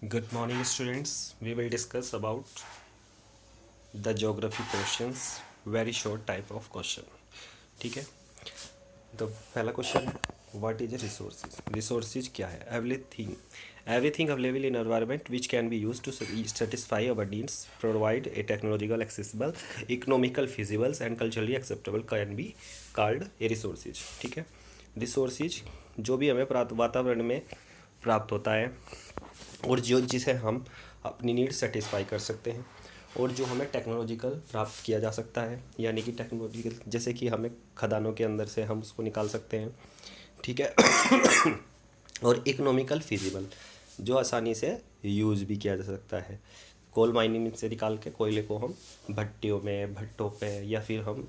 Good morning, students. We will discuss about the geography questions, very short type of question. ठीक है, तो पहला question है what is resources. Resources क्या है? Everything available in environment which can be use to satisfy our needs, provide a technological accessible, economical feasibles and culturally acceptable can be called a resources. ठीक है, resources जो भी हमें वातावरण में प्राप्त होता है और जो जिसे हम अपनी नीड सेटिस्फाई कर सकते हैं और जो हमें टेक्नोलॉजिकल प्राप्त किया जा सकता है, यानी कि टेक्नोलॉजिकल जैसे कि हमें खदानों के अंदर से हम उसको निकाल सकते हैं। ठीक है। और इकोनॉमिकल फिजिबल जो आसानी से यूज़ भी किया जा सकता है। कोल माइनिंग से निकाल के कोयले को हम भट्टियों में, भट्टों पे, या फिर हम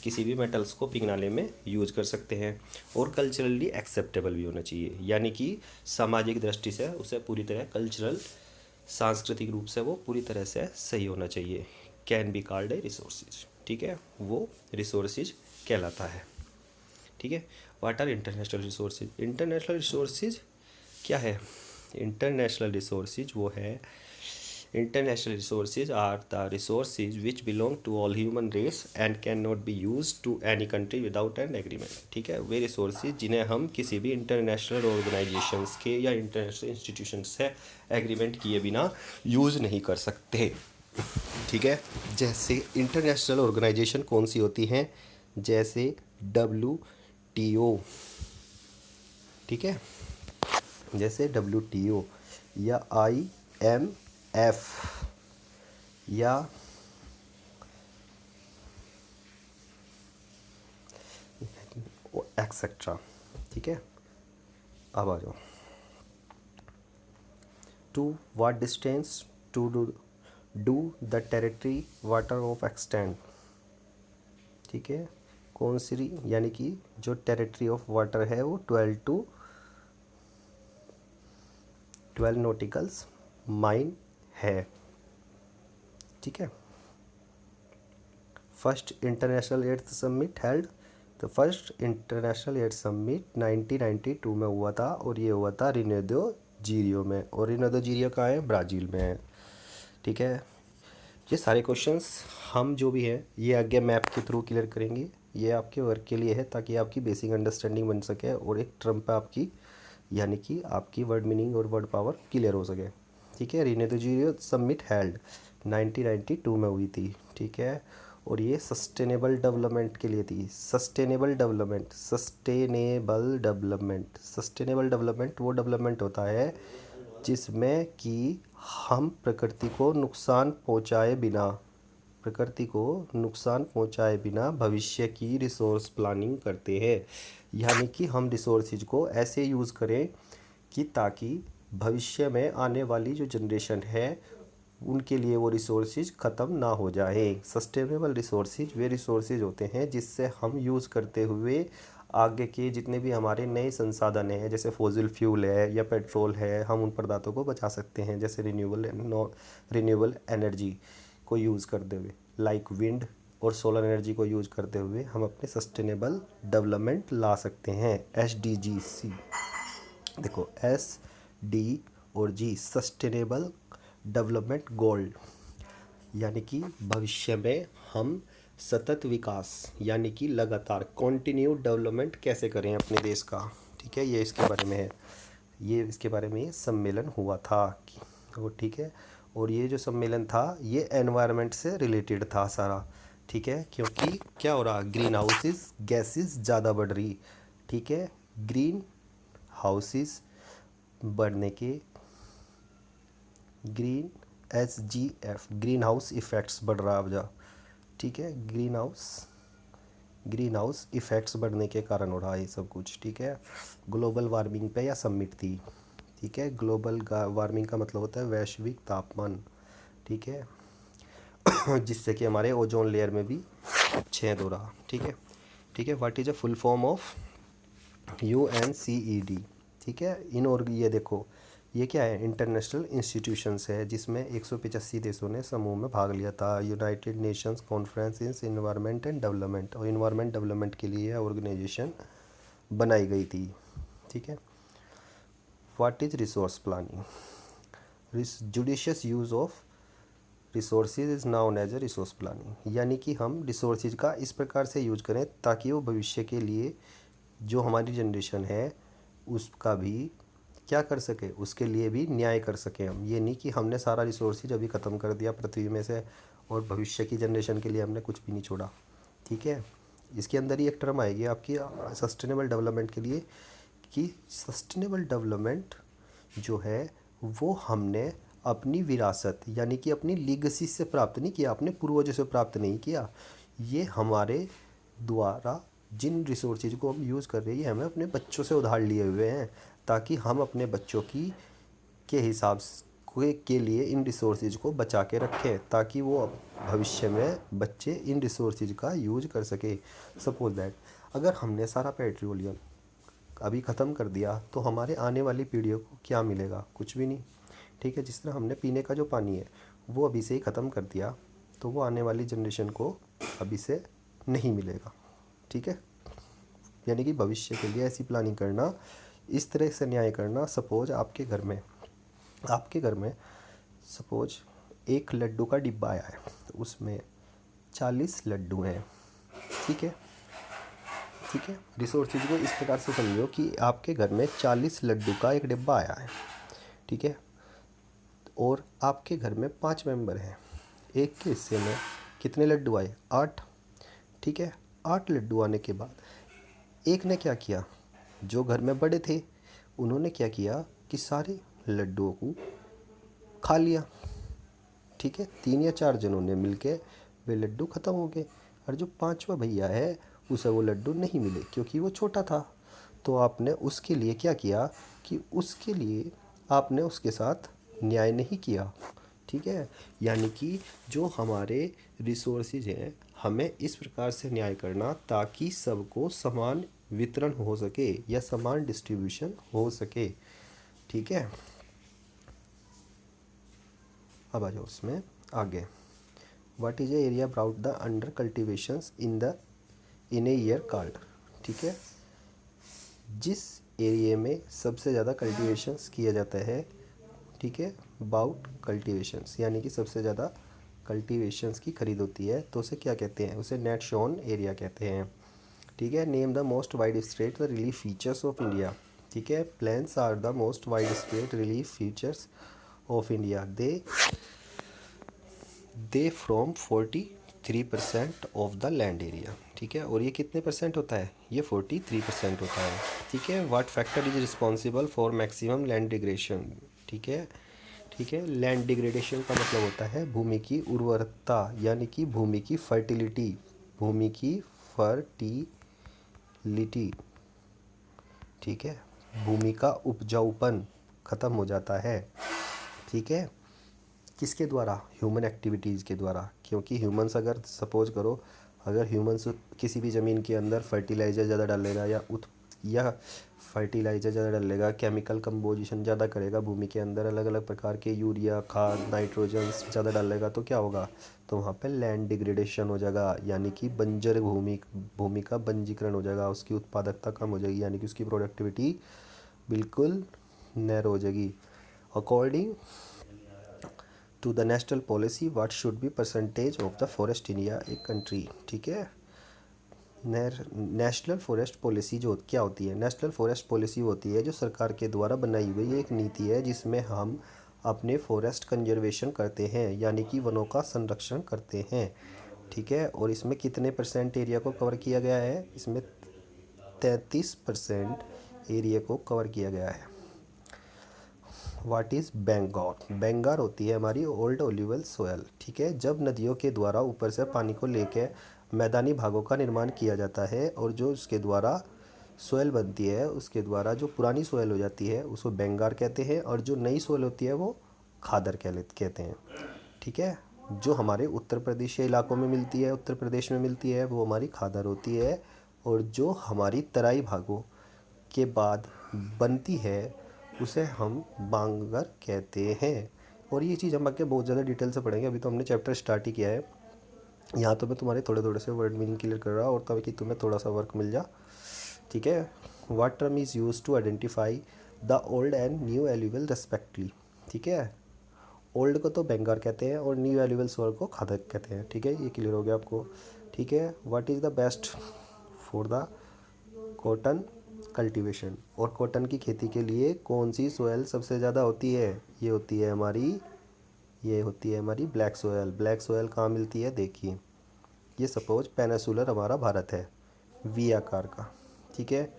किसी भी मेटल्स को पिघलाने में यूज कर सकते हैं। और कल्चरली एक्सेप्टेबल भी होना चाहिए, यानी कि सामाजिक दृष्टि से उसे पूरी तरह कल्चरल, सांस्कृतिक रूप से वो पूरी तरह से सही होना चाहिए। Can be called a resources. ठीक है, वो रिसोर्सेज कहलाता है। ठीक है, what are international resources. International resources क्या है? इंटरनेशनल रिसोर्सेज वो है, international resources are the resources which belong to all human race and can not be use to any country without an agreement. ठीक है, वे रिसोर्सेज जिन्हें हम किसी भी इंटरनेशनल ऑर्गेनाइजेशंस के या इंटरनेशनल इंस्टीट्यूशन से एग्रीमेंट किए बिना यूज़ नहीं कर सकते। ठीक है, जैसे इंटरनेशनल ऑर्गेनाइजेशन कौन सी होती हैं? जैसे WTO। ठीक है, जैसे WTO या IMF या एक्सेट्रा। ठीक है, अब आ जाओ। To what distance to do the territory water of extend. ठीक है, कौन सी, यानी कि जो टेरिटरी ऑफ वाटर है वो 12 नोटिकल्स माइल है। ठीक है, first international AIDS summit held, तो फर्स्ट इंटरनेशनल एड्स समिट 1992 में हुआ था और ये हुआ था रियो दे जीरियो में। और रियो दे जीरियो कहाँ है? ब्राज़ील में है। ठीक है, ये सारे क्वेश्चंस हम जो भी है ये आगे मैप के थ्रू क्लियर करेंगे। ये आपके वर्क के लिए है ताकि आपकी बेसिक अंडरस्टैंडिंग बन सके और एक ट्रम पे आपकी, यानी कि आपकी वर्ड मीनिंग और वर्ड पावर क्लियर हो सके। ठीक है, रियो दे जीरियो समिट हेल्ड 1992 में हुई थी। ठीक है, और ये सस्टेनेबल डेवलपमेंट के लिए थी। Sustainable development, sustainable development, sustainable development वो डेवलपमेंट होता है जिसमें कि हम प्रकृति को नुकसान पहुंचाए बिना, प्रकृति को नुकसान पहुंचाए बिना भविष्य की रिसोर्स प्लानिंग करते हैं। यानी कि हम रिसोर्सेज को ऐसे यूज़ करें कि ताकि भविष्य में आने वाली जो जनरेशन है उनके लिए वो रिसोर्सेज ख़त्म ना हो जाए। सस्टेनेबल रिसोर्सेज वे रिसोर्सेज होते हैं जिससे हम यूज़ करते हुए आगे के जितने भी हमारे नए संसाधन हैं, जैसे फॉसिल फ्यूल है या पेट्रोल है, हम उन पदार्थों को बचा सकते हैं। जैसे रिन्यूएबल एनर्जी को यूज़ करते हुए, लाइक विंड और सोलर एनर्जी को यूज़ करते हुए हम अपने सस्टेनेबल डेवलपमेंट ला सकते हैं। SDGC, देखो SD और G, सस्टेनेबल डेवलपमेंट गोल, यानी कि भविष्य में हम सतत विकास, यानी कि लगातार कॉन्टिन्यू डेवलपमेंट कैसे करें अपने देश का। ठीक है, ये इसके बारे में है, ये इसके बारे में ये सम्मेलन हुआ था। तो ठीक है, और ये जो सम्मेलन था ये एनवायरनमेंट से रिलेटेड था सारा। ठीक है, क्योंकि क्या हो रहा, ग्रीन हाउसेस गैसेस ज़्यादा बढ़ रही। ठीक है, ग्रीन हाउसेस बढ़ने के, ग्रीन हाउस इफ़ेक्ट्स बढ़ रहा है अब जा। ठीक है, ग्रीन हाउस इफ़ेक्ट्स बढ़ने के कारण हो रहा है ये सब कुछ। ठीक है, ग्लोबल वार्मिंग पे या समिट थी। ठीक है, ग्लोबल वार्मिंग का मतलब होता है वैश्विक तापमान। ठीक है, जिससे कि हमारे ओजोन लेयर में भी छेद हो रहा। ठीक है, ठीक है, what is a full form of UNCED। ठीक है, और ये देखो ये क्या है, इंटरनेशनल इंस्टीट्यूशंस है जिसमें 185 देशों ने समूह में भाग लिया था। United Nations conference in environment and development, और इन्वायरमेंट डेवलपमेंट के लिए ऑर्गेनाइजेशन बनाई गई थी। ठीक है, what is resource planning. Judicious use of resources is known as a resource planning, यानी कि हम रिसोर्सेज का इस प्रकार से यूज करें ताकि वो भविष्य के लिए जो हमारी जनरेशन है उसका भी क्या कर सके, उसके लिए भी न्याय कर सकें हम। ये नहीं कि हमने सारा रिसोर्सेज अभी ख़त्म कर दिया पृथ्वी में से और भविष्य की जनरेशन के लिए हमने कुछ भी नहीं छोड़ा। ठीक है, इसके अंदर ही एक टर्म आएगी आपकी सस्टेनेबल डेवलपमेंट के लिए, कि सस्टेनेबल डेवलपमेंट जो है वो हमने अपनी विरासत यानी कि अपनी लीगेसी से प्राप्त नहीं किया, अपने पूर्वजों से प्राप्त नहीं किया। ये हमारे द्वारा जिन रिसोर्सेज को हम यूज़ कर रहे हैं ये हमें अपने बच्चों से उधार लिए हुए हैं, ताकि हम अपने बच्चों की के हिसाब के लिए इन रिसोर्सेज को बचा के रखें, ताकि वो भविष्य में बच्चे इन रिसोर्सेज का यूज कर सके। सपोज दैट अगर हमने सारा पेट्रोलियम अभी ख़त्म कर दिया तो हमारे आने वाली पीढ़ियों को क्या मिलेगा? कुछ भी नहीं। ठीक है, जिस तरह हमने पीने का जो पानी है वो अभी से ही ख़त्म कर दिया तो वो आने वाली जनरेशन को अभी से नहीं मिलेगा। ठीक है, यानी कि भविष्य के लिए ऐसी प्लानिंग करना, इस तरह से न्याय करना। सपोज आपके घर में सपोज एक लड्डू का डिब्बा आया है, तो उसमें 40 लड्डू हैं। ठीक है, ठीक है, रिसोर्सेज को इस प्रकार से समझो कि आपके घर में 40 लड्डू का एक डिब्बा आया है। ठीक है, और आपके घर में 5 मेंबर हैं। एक के हिस्से में कितने लड्डू आए? 8। ठीक है, 8 लड्डू आने के बाद एक ने क्या किया, जो घर में बड़े थे उन्होंने क्या किया कि सारे लड्डुओं को खा लिया। ठीक है, 3 या 4 जनों ने मिलके वे लड्डू ख़त्म हो गए, और जो 5वां भैया है उसे वो लड्डू नहीं मिले क्योंकि वो छोटा था। तो आपने उसके लिए क्या किया कि उसके लिए आपने उसके साथ न्याय नहीं किया। ठीक है, यानी कि जो हमारे रिसोर्सेज हैं हमें इस प्रकार से न्याय करना ताकि सबको समान वितरण हो सके या समान डिस्ट्रीब्यूशन हो सके। ठीक है, अब आ जाओ उसमें आगे। What is a area about the under cultivations in a year called. ठीक है, जिस एरिया में सबसे ज़्यादा कल्टिवेशंस किया जाता है। ठीक है, अबाउट कल्टिवेशंस यानी कि सबसे ज़्यादा कल्टिवेशंस की खरीद होती है तो उसे क्या कहते हैं? उसे नेट शोन एरिया कहते हैं। ठीक है, name the most widespread the relief features of India. ठीक है, plans are the most widespread relief features of India. They from 43% of the land area. ठीक है, और ये कितने परसेंट होता है? ये 43% होता है। ठीक है, what factor is responsible for maximum land degradation. ठीक है, ठीक है, लैंड डिग्रेडेशन का मतलब होता है भूमि की उर्वरकता यानी कि भूमि की फर्टिलिटी। भूमि की फर्टिलिटी। ठीक है, भूमि का उपजाऊपन खत्म हो जाता है। ठीक है, किसके द्वारा? ह्यूमन एक्टिविटीज़ के द्वारा। क्योंकि ह्यूमंस अगर सपोज करो अगर ह्यूमंस किसी भी ज़मीन के अंदर फर्टिलाइज़र ज़्यादा डालेगा या फर्टिलाइज़र ज़्यादा डालेगा, केमिकल कंपोजिशन ज़्यादा करेगा भूमि के अंदर, अलग अलग प्रकार के यूरिया खाद नाइट्रोजन ज़्यादा डालेगा तो क्या होगा? तो वहाँ पे लैंड डिग्रेडेशन हो जाएगा, यानी कि बंजर भूमि का बंजीकरण हो जाएगा, उसकी उत्पादकता कम हो जाएगी, यानी कि उसकी प्रोडक्टिविटी बिल्कुल नैरो हो जाएगी। According to the national policy what should be percentage of the forest in a country. ठीक है, नेशनल फॉरेस्ट पॉलिसी जो क्या होती है? नेशनल फॉरेस्ट पॉलिसी होती है जो सरकार के द्वारा बनाई हुई एक नीति है जिसमें हम अपने फॉरेस्ट कंजर्वेशन करते हैं यानी कि वनों का संरक्षण करते हैं। ठीक है, और इसमें कितने परसेंट एरिया को कवर किया गया है? इसमें 33% एरिया को कवर किया गया है। What is बेंगार? बेंगार होती है हमारी ओल्ड ओल्यूवल सोयल। ठीक है, जब नदियों के द्वारा ऊपर से पानी को लेकर मैदानी भागों का निर्माण किया जाता है और जो उसके द्वारा सोयल बनती है उसके द्वारा जो पुरानी सोयल हो जाती है उसको बेंगार कहते हैं, और जो नई सोयल होती है वो खादर कहते हैं। ठीक है, जो हमारे उत्तर प्रदेश इलाकों में मिलती है, उत्तर प्रदेश में मिलती है, वो हमारी खादर होती है, और जो हमारी तराई भागों के बाद बनती है उसे हम बांगर कहते हैं। और ये चीज़ हम आगे बहुत ज़्यादा डिटेल से पढ़ेंगे, अभी तो हमने चैप्टर स्टार्ट ही किया है। यहाँ तो मैं तुम्हारे थोड़े थोड़े से वर्ड मीनिंग क्लियर कर रहा हूँ और ताकि तुम्हें थोड़ा सा वर्क मिल जा। ठीक है, what term is use to identify the old and new alluvial respectively. ठीक है, ओल्ड को तो बेंगार कहते हैं और न्यू वैल्यूएबल सोइल को खादक कहते हैं। ठीक है, ये क्लियर हो गया आपको। ठीक है, what is the best for the cotton cultivation, और कॉटन की खेती के लिए कौन सी सोयल सबसे ज़्यादा होती है? ये होती है हमारी ब्लैक सोयल। ब्लैक सोयल कहाँ मिलती है? देखिए, ये सपोज पेनिसुलर हमारा भारत है, वी आकार का। ठीक है,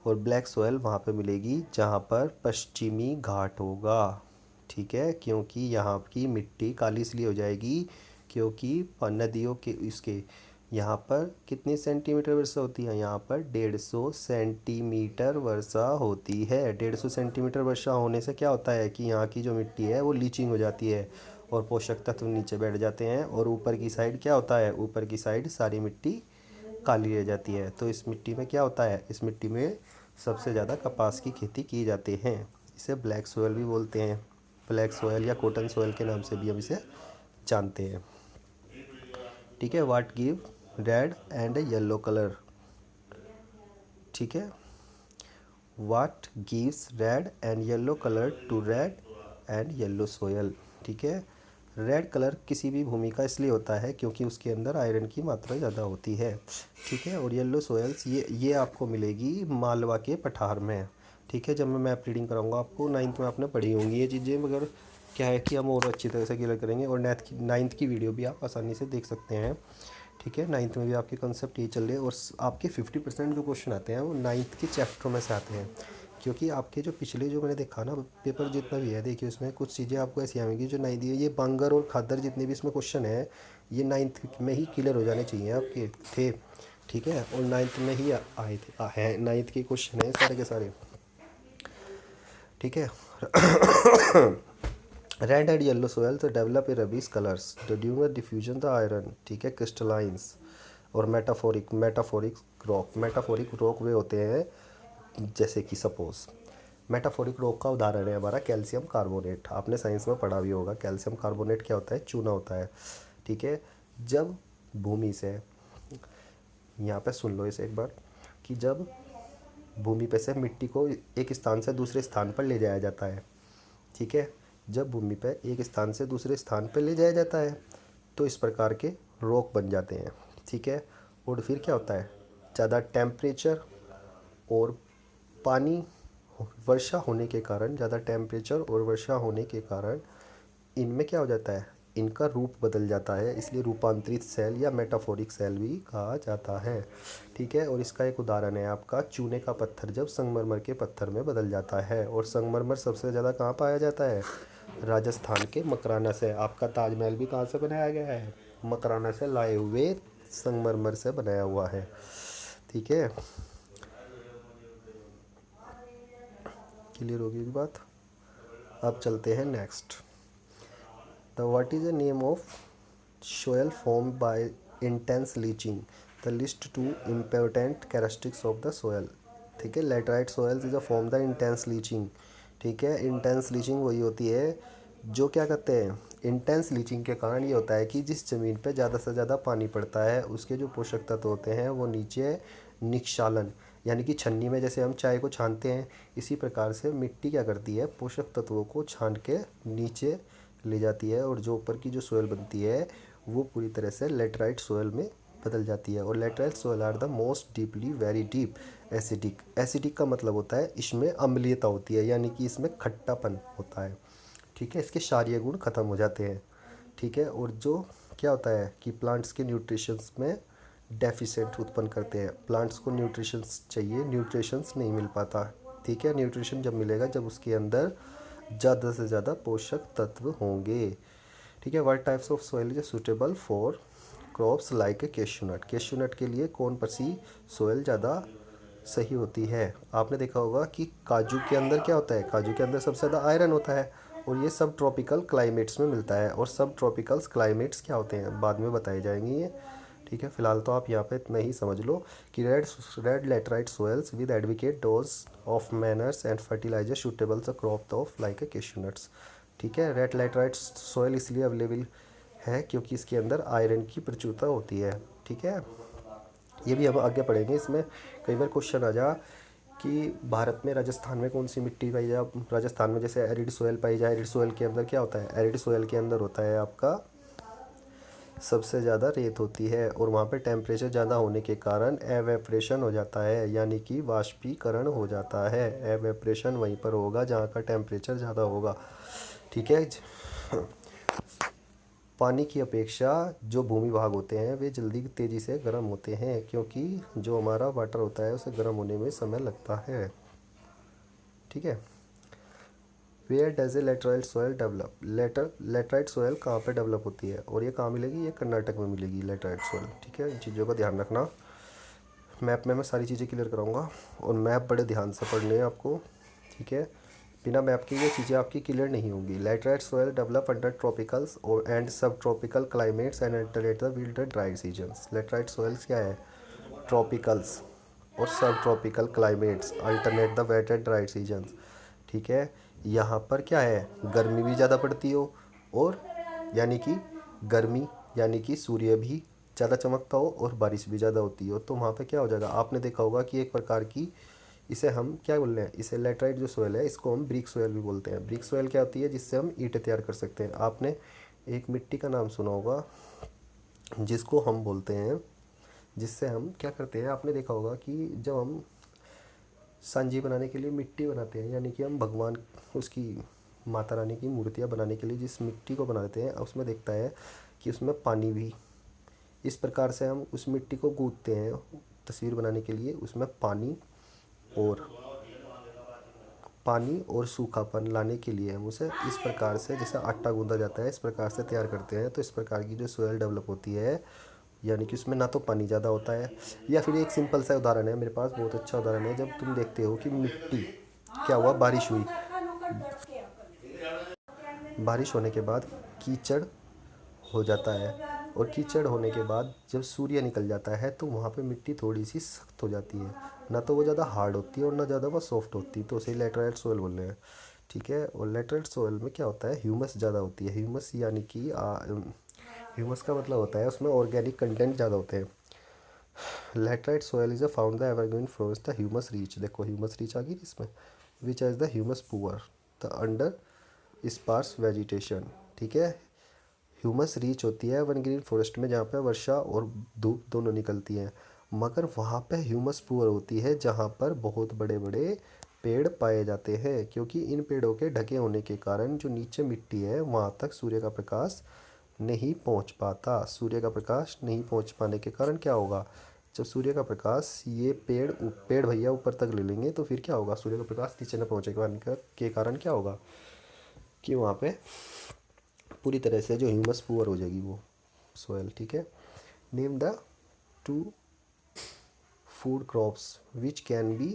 और ब्लैक सोयल वहाँ पे मिलेगी जहाँ पर पश्चिमी घाट होगा। ठीक है, क्योंकि यहाँ की मिट्टी काली इसलिए हो जाएगी क्योंकि नदियों के इसके यहाँ पर कितनी सेंटीमीटर वर्षा होती है? यहाँ पर 150 सेंटीमीटर वर्षा होती है। 150 सेंटीमीटर वर्षा होने से क्या होता है कि यहाँ की जो मिट्टी है वो लीचिंग हो जाती है और पोषक तत्व नीचे बैठ जाते हैं, और ऊपर की साइड क्या होता है? ऊपर की साइड सारी मिट्टी काली रह जाती है। तो इस मिट्टी में क्या होता है? इस मिट्टी में सबसे ज़्यादा कपास की खेती की जाती है। इसे ब्लैक सोयल भी बोलते हैं, ब्लैक सोयल या कॉटन सोयल के नाम से भी हम इसे जानते हैं। ठीक है, what give red and yellow colour. ठीक है, what gives red and yellow colour to red and yellow soil. ठीक है, रेड कलर किसी भी भूमि का इसलिए होता है क्योंकि उसके अंदर आयरन की मात्रा ज़्यादा होती है। ठीक है, और येलो सोयल्स ये आपको मिलेगी मालवा के पठार में। ठीक है, जब मैं मैप रीडिंग कराऊंगा आपको, 9th में आपने पढ़ी होंगी ये चीज़ें, मगर क्या है कि हम और अच्छी तरह से क्लियर करेंगे, और 9th की वीडियो भी आप आसानी से देख सकते हैं। ठीक है, 9th में भी आपके कंसेप्ट ये चल रहे हैं, और आपके 50% जो क्वेश्चन आते हैं वो 9th के चैप्टरों में से आते हैं। क्योंकि आपके जो पिछले जो मैंने देखा ना पेपर जितना भी है, देखिए उसमें कुछ चीज़ें आपको ऐसी आएंगी जो नहीं दी है। ये बांगर और खादर जितने भी इसमें क्वेश्चन है ये 9th में ही क्लियर हो जाने चाहिए आपके थे। ठीक है, और 9th में ही आए थे, है 9th के क्वेश्चन हैं सारे के सारे। ठीक है, रेड एंड येलो सोयल तो develop a rabies colours during the diffusion the iron. ठीक है, क्रिस्टलाइंस और मेटाफोरिक रॉक वे होते हैं, जैसे कि सपोज मेटाफोरिक रॉक का उदाहरण है हमारा कैल्शियम कार्बोनेट। आपने साइंस में पढ़ा भी होगा, कैल्शियम कार्बोनेट क्या होता है? चूना होता है। ठीक है, जब भूमि से, यहाँ पे सुन लो इसे एक बार, कि जब भूमि पे से मिट्टी को एक स्थान से दूसरे स्थान पर ले जाया जाता है। ठीक है, जब भूमि पे एक स्थान से दूसरे स्थान पर ले जाया जाता है तो इस प्रकार के रॉक बन जाते हैं। ठीक है, और फिर क्या होता है? ज़्यादा टेम्परेचर और पानी वर्षा होने के कारण, ज़्यादा टेम्परेचर और वर्षा होने के कारण इनमें क्या हो जाता है? इनका रूप बदल जाता है, इसलिए रूपांतरित सेल या मेटाफोरिक सेल भी कहा जाता है। ठीक है, और इसका एक उदाहरण है आपका चूने का पत्थर जब संगमरमर के पत्थर में बदल जाता है, और संगमरमर सबसे ज़्यादा कहाँ पाया जाता है? राजस्थान के मकराना से। आपका ताजमहल भी कहाँ से बनाया गया है? मकराना से लाए हुए संगमरमर से बनाया हुआ है। ठीक है, क्लियर होगी बात। अब चलते हैं next. The what is the name of soil formed by intense leaching, the list two important characteristics of the soil। ठीक है, laterite soil is a form the intense leaching. ठीक है, इंटेंस लीचिंग वही होती है जो क्या कहते हैं? इंटेंस लीचिंग के कारण ये होता है कि जिस ज़मीन पे ज़्यादा से ज़्यादा पानी पड़ता है उसके जो पोषक तत्व होते हैं वो नीचे निक्षालन, यानी कि छन्नी में जैसे हम चाय को छानते हैं, इसी प्रकार से मिट्टी क्या करती है? पोषक तत्वों को छान के नीचे ले जाती है, और जो ऊपर की जो सोयल बनती है वो पूरी तरह से लेटराइट सोयल में बदल जाती है। और laterite soil are the most deeply very deep acidic. Acidic का मतलब होता है इसमें अम्लीयता होती है, यानी कि इसमें खट्टापन होता है। ठीक है, इसके क्षारीय गुण खत्म हो जाते हैं। ठीक है, और जो क्या होता है कि प्लांट्स के न्यूट्रिशंस में डेफिशिएंट उत्पन्न करते हैं। प्लांट्स को न्यूट्रिशंस चाहिए, न्यूट्रिशंस नहीं मिल पाता। ठीक है, न्यूट्रिशन जब मिलेगा जब उसके अंदर ज़्यादा से ज़्यादा पोषक तत्व होंगे। ठीक है, what types of soil is suitable for crops like a cashew nut. Cashew nut के लिए कौन सी सोयल ज़्यादा सही होती है? आपने देखा होगा कि काजू के अंदर क्या होता है? काजू के अंदर सबसे ज़्यादा आयरन होता है, और ये सब ट्रॉपिकल क्लाइमेट्स में मिलता है। और सब ट्रॉपिकल क्लाइमेट्स क्या होते हैं बाद में बताए जाएंगे ये। ठीक है, फिलहाल तो आप यहाँ पे इतना ही समझ लो कि red laterite soils with advocate doses of manures and fertiliser suitable the crop of like a cashew nuts. ठीक है, रेड लेटराइट सोयल इसलिए अवेलेबल है क्योंकि इसके अंदर आयरन की प्रचुरता होती है। ठीक है, ये भी हम आगे पढ़ेंगे। इसमें कई बार क्वेश्चन आ जा कि भारत में राजस्थान में कौन सी मिट्टी पाई जाए। राजस्थान में जैसे एरिड सोयल पाई जाए। एरिड सोयल के अंदर क्या होता है, एरिड सोयल के अंदर होता है आपका सबसे ज़्यादा रेत होती है, और वहाँ पे टेम्परेचर ज़्यादा होने के कारण एवेपरेशन हो जाता है, यानी कि वाष्पीकरण हो जाता है। एवेपरेशन वहीं पर होगा जहाँ का टेम्परेचर ज़्यादा होगा। ठीक है। पानी की अपेक्षा जो भूमि भाग होते हैं वे जल्दी तेज़ी से गर्म होते हैं, क्योंकि जो हमारा वाटर होता है उसे गर्म होने में समय लगता है। ठीक है। Where does a laterite soil develop. Laterite soil कहाँ पे डेवलप होती है, और ये कहाँ मिलेगी, ये कर्नाटक में मिलेगी लेटराइट सोयल। ठीक है, इन चीज़ों का ध्यान रखना। मैप में मैं सारी चीज़ें क्लियर कराऊंगा, और मैप बड़े ध्यान से पढ़ने हैं आपको। ठीक है, बिना मैप के ये चीज़ें आपकी क्लियर नहीं होंगी। Laterite soil develop under tropicals और and subtropical climates and alternate the wild dry seasons. Laterite soils क्या है, ट्रॉपिकल्स और subtropical climates alternate the wet and dry seasons. ठीक है, यहाँ पर क्या है, गर्मी भी ज़्यादा पड़ती हो, और यानी कि गर्मी यानी कि सूर्य भी ज़्यादा चमकता हो, और बारिश भी ज़्यादा होती हो, तो वहाँ पे क्या हो जाएगा। आपने देखा होगा कि एक प्रकार की, इसे हम क्या बोल रहे हैं, इसे लेटराइट जो सोयल है इसको हम ब्रिक सोयल भी बोलते हैं। ब्रिक सोयल क्या होती है, जिससे हम ईंटें तैयार कर सकते हैं। आपने एक मिट्टी का नाम सुना होगा जिसको हम बोलते हैं, जिससे हम क्या करते हैं, आपने देखा होगा कि जब हम सांजी बनाने के लिए मिट्टी बनाते हैं, यानी कि हम भगवान उसकी माता रानी की मूर्तियाँ बनाने के लिए जिस मिट्टी को बनाते हैं, उसमें देखता है कि उसमें पानी भी, इस प्रकार से हम उस मिट्टी को गूंथते हैं तस्वीर बनाने के लिए। उसमें और पानी और सूखापन लाने के लिए हम उसे इस प्रकार से, जैसे आटा गूंदा जाता है, इस प्रकार से तैयार करते हैं। तो इस प्रकार की जो सोयल डेवलप होती है, यानी कि उसमें ना तो पानी ज़्यादा होता है। या फिर एक सिंपल सा उदाहरण है मेरे पास, बहुत अच्छा उदाहरण है। जब तुम देखते हो कि मिट्टी, क्या हुआ, बारिश हुई, बारिश होने के बाद कीचड़ हो जाता है, और कीचड़ होने के बाद जब सूर्य निकल जाता है तो वहाँ पे मिट्टी थोड़ी सी सख्त हो जाती है। ना तो वो ज़्यादा हार्ड होती है और ना ज़्यादा वो सॉफ्ट होती है, तो उसे लेटराइट सोयल बोल रहे हैं। ठीक है, और लेटराइट सोयल में क्या होता है, ह्यूमस ज़्यादा होती है। ह्यूमस यानी कि ह्यूमस का मतलब होता है उसमें ऑर्गेनिक कंटेंट ज़्यादा होते हैं। Laterite soil is a found the evergreen forest the humus rich. देखो ह्यूमस रीच आ गई इसमें, which as the humus poor the under sparse vegetation. ठीक है, ह्यूमस रीच होती है वन ग्रीन फॉरेस्ट में, जहाँ पे वर्षा और धूप दोनों निकलती हैं। मगर वहाँ पे ह्यूमस पुअर होती है जहाँ पर बहुत बड़े बड़े पेड़ पाए जाते हैं, क्योंकि इन पेड़ों के ढके होने के कारण जो नीचे मिट्टी है वहाँ तक सूर्य का प्रकाश नहीं पहुँच पाता। सूर्य का प्रकाश नहीं पहुँच पाने के कारण क्या होगा, जब सूर्य का प्रकाश ये पेड़ भैया ऊपर तक ले लेंगे, तो फिर क्या होगा, सूर्य का प्रकाश नीचे न पहुँचे के कारण क्या होगा कि वहाँ पे पूरी तरह से जो ह्यूमस पुअर हो जाएगी वो सोयल। ठीक है, name the two food crops which can B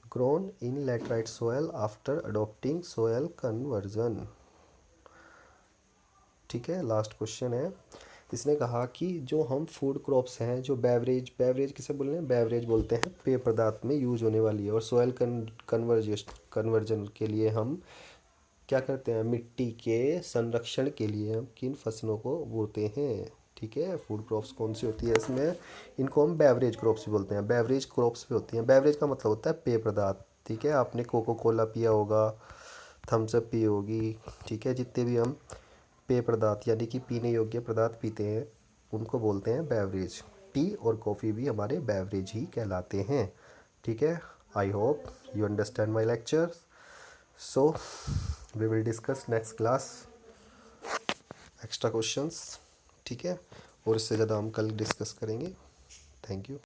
grown in laterite soil after adopting soil conversion. ठीक है, लास्ट क्वेश्चन है। इसने कहा कि जो हम फूड क्रॉप्स हैं, जो बेवरेज किसे बोल रहे हैं, बेवरेज बोलते हैं, पेय पदार्थ में यूज होने वाली है, और सोयल कन्वर्जन के लिए हम क्या करते हैं, मिट्टी के संरक्षण के लिए हम किन फसलों को बोते हैं। ठीक है, फूड क्रॉप्स कौन सी होती है इसमें, इनको हम बेवरेज क्रॉप्स भी बोलते हैं। बेवरेज क्रॉप्स भी होती हैं। बेवरेज का मतलब होता है पेय पदार्थ। ठीक है, आपने कोको कोला पिया होगा, थम्स अप पी होगी। ठीक है, जितने भी हम पेय पदार्थ यानी कि पीने योग्य पदार्थ पीते हैं उनको बोलते हैं बेवरेज। टी और कॉफ़ी भी हमारे बेवरेज ही कहलाते हैं। ठीक है, I hope you understand my lecture. So we will discuss next class extra questions. ठीक है, और इससे ज़्यादा हम कल डिस्कस करेंगे। Thank you.